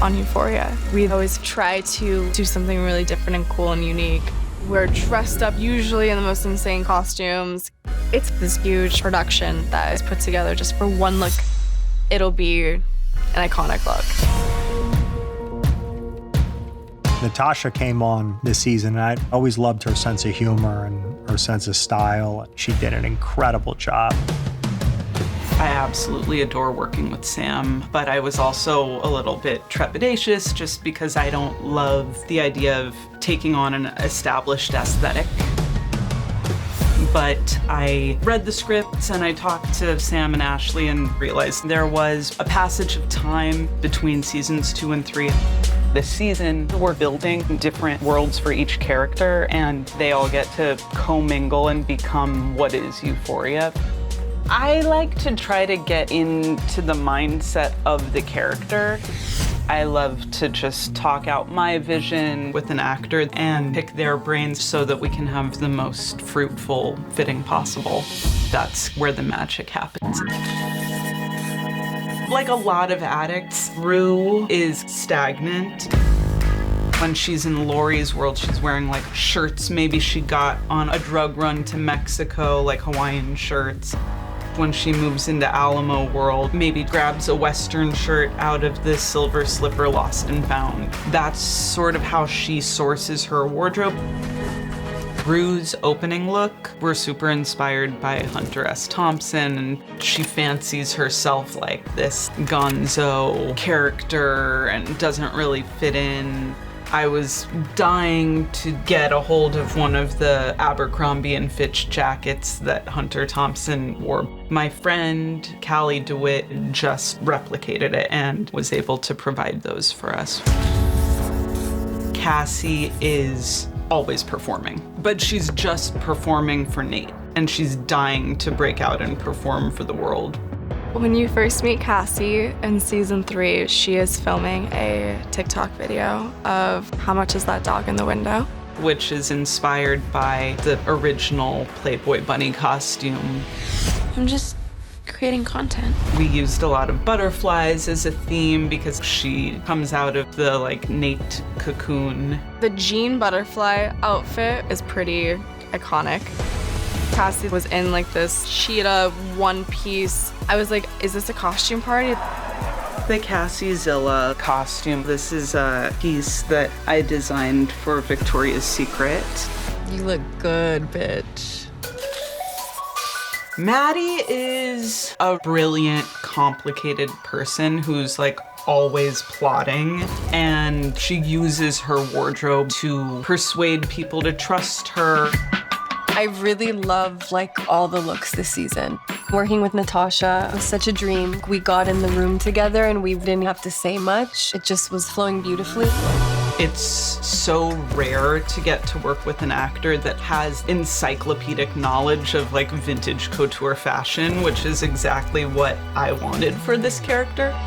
on Euphoria. We always try to do something really different and cool and unique. We're dressed up usually in the most insane costumes. It's this huge production that is put together just for one look. It'll be an iconic look. Natasha came on this season, and I always loved her sense of humor and her sense of style. She did an incredible job. I absolutely adore working with Sam, but I was also a little bit trepidatious just because I don't love the idea of taking on an established aesthetic. But I read the scripts and I talked to Sam and Ashley and realized there was a passage of time between seasons 2 and 3. This season, we're building different worlds for each character, and they all get to commingle and become what is Euphoria. I like to try to get into the mindset of the character. I love to just talk out my vision with an actor and pick their brains so that we can have the most fruitful fitting possible. That's where the magic happens. Like a lot of addicts, Rue is stagnant. When she's in Lori's world, she's wearing like shirts maybe she got on a drug run to Mexico, like Hawaiian shirts. When she moves into Alamo world, maybe grabs a Western shirt out of the Silver Slipper Lost and Found. That's sort of how she sources her wardrobe. Rue's opening look, we're super inspired by Hunter S. Thompson, and she fancies herself like this gonzo character and doesn't really fit in. I was dying to get a hold of one of the Abercrombie and Fitch jackets that Hunter Thompson wore. My friend, Callie DeWitt, just replicated it and was able to provide those for us. Cassie is always performing, but she's just performing for Nate, and she's dying to break out and perform for the world. When you first meet Cassie in season 3, she is filming a TikTok video of how much is that dog in the window? Which is inspired by the original Playboy bunny costume. I'm just creating content. We used a lot of butterflies as a theme because she comes out of the like Nate cocoon. The jean butterfly outfit is pretty iconic. Cassie was in like this cheetah one piece. I was like, is this a costume party? The Cassie Zilla costume. This is a piece that I designed for Victoria's Secret. You look good, bitch. Maddie is a brilliant, complicated person who's like always plotting, and she uses her wardrobe to persuade people to trust her. I really love like all the looks this season. Working with Natasha was such a dream. We got in the room together and we didn't have to say much. It just was flowing beautifully. It's so rare to get to work with an actor that has encyclopedic knowledge of like vintage couture fashion, which is exactly what I wanted for this character.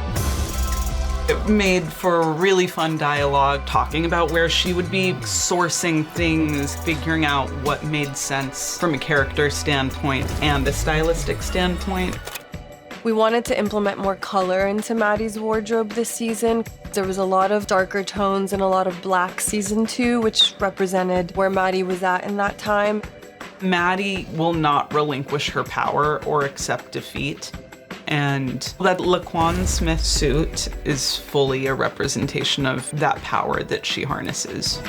It made for really fun dialogue, talking about where she would be sourcing things, figuring out what made sense from a character standpoint and a stylistic standpoint. We wanted to implement more color into Maddie's wardrobe this season. There was a lot of darker tones and a lot of black season 2, which represented where Maddie was at in that time. Maddie will not relinquish her power or accept defeat. And that Laquan Smith suit is fully a representation of that power that she harnesses.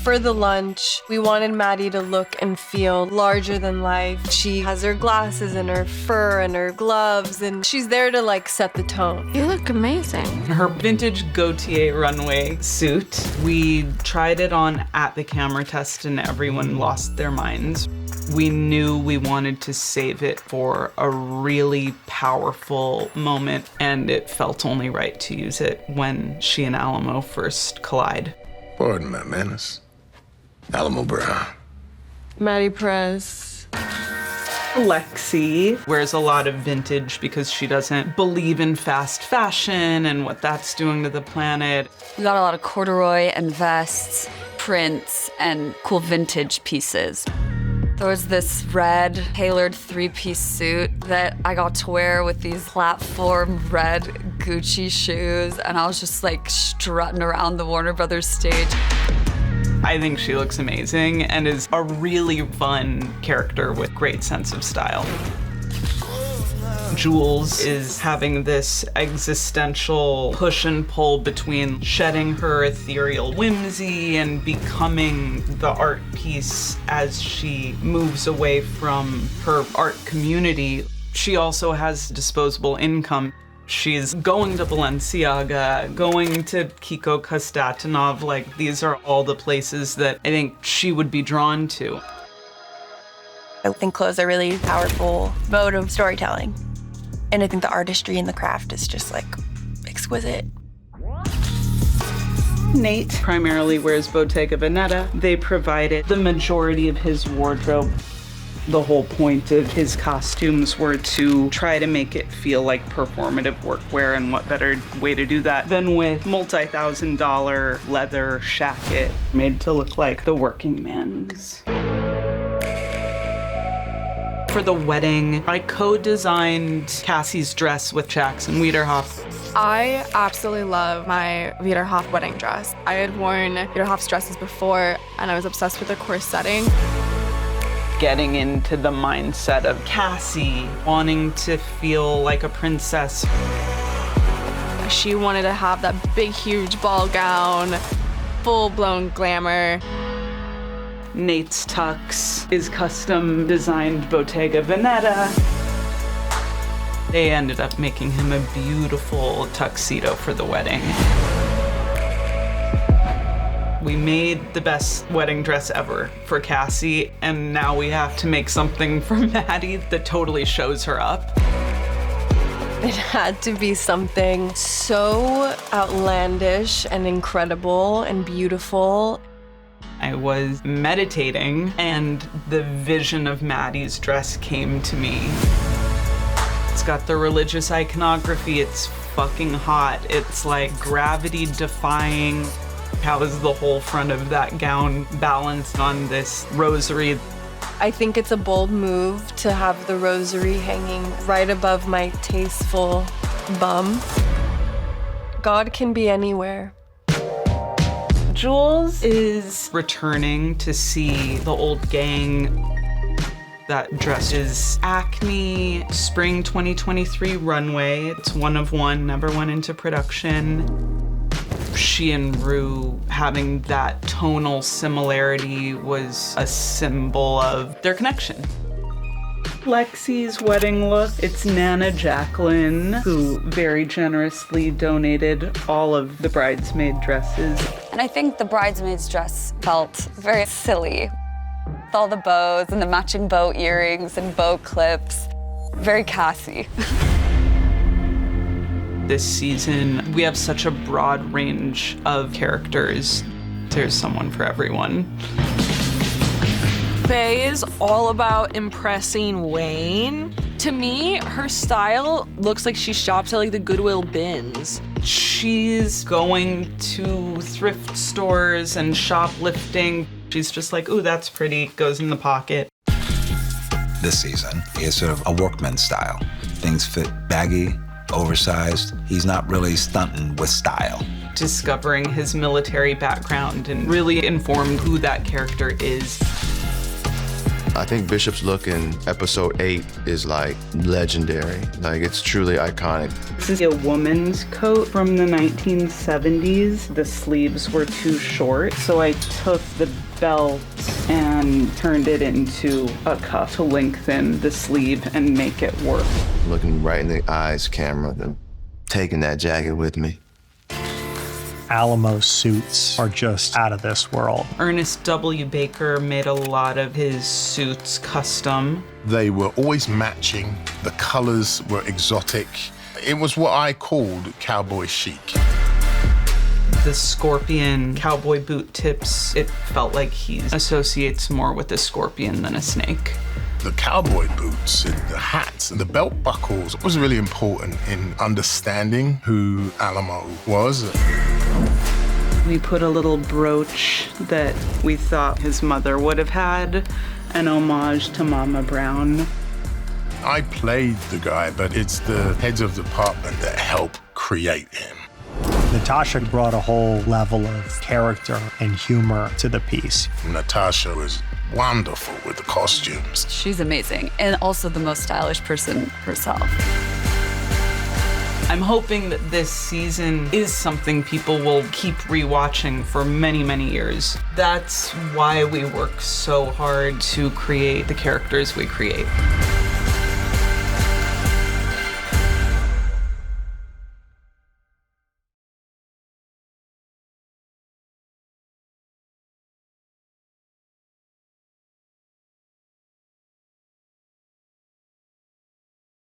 For the lunch, we wanted Maddie to look and feel larger than life. She has her glasses and her fur and her gloves, and she's there to like set the tone. You look amazing. Her vintage Gautier runway suit, we tried it on at the camera test and everyone lost their minds. We knew we wanted to save it for a really powerful moment, and it felt only right to use it when she and Alamo first collide. Pardon my manners. Alamo Brown. Maddie Perez. Lexi wears a lot of vintage because she doesn't believe in fast fashion and what that's doing to the planet. We got a lot of corduroy and vests, prints, and cool vintage pieces. There was this red tailored 3-piece suit that I got to wear with these platform red Gucci shoes, and I was just like strutting around the Warner Brothers stage. I think she looks amazing and is a really fun character with great sense of style. Jules is having this existential push and pull between shedding her ethereal whimsy and becoming the art piece as she moves away from her art community. She also has disposable income. She's going to Balenciaga, going to Kiko Konstantinov. Like, these are all the places that I think she would be drawn to. I think clothes are a really powerful mode of storytelling. And I think the artistry and the craft is just like exquisite. Nate primarily wears Bottega Veneta. They provided the majority of his wardrobe. The whole point of his costumes were to try to make it feel like performative workwear, and what better way to do that than with multi-$1,000 leather shacket made to look like the working man's. For the wedding, I co-designed Cassie's dress with Jackson Wiederhoff. I absolutely love my Wiederhoff wedding dress. I had worn Wiederhoff's dresses before, and I was obsessed with the corsetting. Getting into the mindset of Cassie, wanting to feel like a princess. She wanted to have that big, huge ball gown, full-blown glamour. Nate's tux is custom designed Bottega Veneta. They ended up making him a beautiful tuxedo for the wedding. We made the best wedding dress ever for Cassie, and now we have to make something for Maddie that totally shows her up. It had to be something so outlandish and incredible and beautiful. I was meditating, and the vision of Maddie's dress came to me. It's got the religious iconography, it's fucking hot, it's like gravity-defying. How is the whole front of that gown balanced on this rosary? I think it's a bold move to have the rosary hanging right above my tasteful bum. God can be anywhere. Jules is returning to see the old gang. That dress is Acme Spring 2023 runway. It's one of one, never went into production. She and Rue having that tonal similarity was a symbol of their connection. Lexi's wedding look, it's Nana Jacqueline, who very generously donated all of the bridesmaid dresses. And I think the bridesmaid's dress felt very silly. With all the bows and the matching bow earrings and bow clips. Very Cassie. This season, we have such a broad range of characters. There's someone for everyone. Faye is all about impressing Wayne. To me, her style looks like she shops at like the Goodwill bins. She's going to thrift stores and shoplifting. She's just like, ooh, that's pretty, goes in the pocket. This season is sort of a workman style. Things fit baggy, oversized. He's not really stunting with style. Discovering his military background and really informed who that character is. I think Bishop's look in episode 8 is like legendary. Like, it's truly iconic. This is a woman's coat from the 1970s. The sleeves were too short, so I took the belt and turned it into a cuff to lengthen the sleeve and make it work. Looking right in the eyes, camera, and taking that jacket with me. Alamo suits are just out of this world. Ernest W. Baker made a lot of his suits custom. They were always matching. The colors were exotic. It was what I called cowboy chic. The scorpion cowboy boot tips, it felt like he associates more with a scorpion than a snake. The cowboy boots and the hats and the belt buckles was really important in understanding who Alamo was. We put a little brooch that we thought his mother would have had, an homage to Mama Brown. I played the guy, but it's the heads of department that help create him. Natasha brought a whole level of character and humor to the piece. Natasha was wonderful with the costumes. She's amazing, and also the most stylish person herself. I'm hoping that this season is something people will keep rewatching for many, many years. That's why we work so hard to create the characters we create.